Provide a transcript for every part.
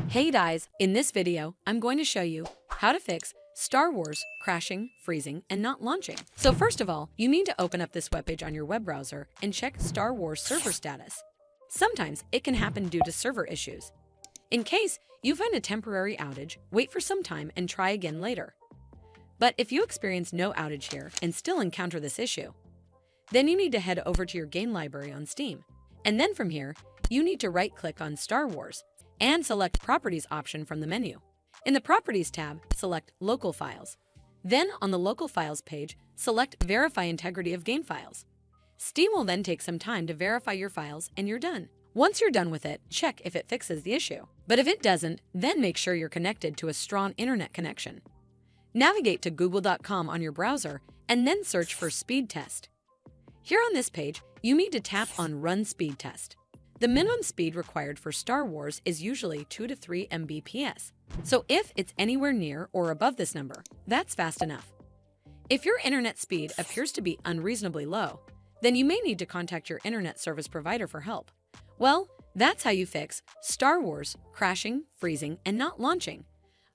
Hey guys, in this video, I'm going to show you how to fix Star Wars crashing, freezing, and not launching. So first of all, you need to open up this webpage on your web browser and check Star Wars server status. Sometimes it can happen due to server issues. In case you find a temporary outage, wait for some time and try again later. But if you experience no outage here and still encounter this issue, then you need to head over to your game library on Steam. And then from here, you need to right-click on Star Wars and select Properties option from the menu. In the Properties tab, select Local Files. Then on the Local Files page, select Verify Integrity of Game Files. Steam will then take some time to verify your files and you're done. Once you're done with it, check if it fixes the issue. But if it doesn't, then make sure you're connected to a strong internet connection. Navigate to google.com on your browser and then search for Speed Test. Here on this page, you need to tap on Run Speed Test. The minimum speed required for Star Wars is usually 2 to 3 Mbps. So if it's anywhere near or above this number, that's fast enough. If your internet speed appears to be unreasonably low, then you may need to contact your internet service provider for help. Well, that's how you fix Star Wars crashing, freezing, and not launching.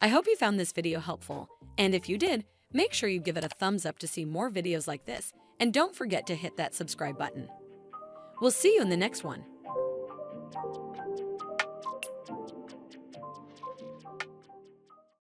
I hope you found this video helpful, and if you did, make sure you give it a thumbs up to see more videos like this, and don't forget to hit that subscribe button. We'll see you in the next one.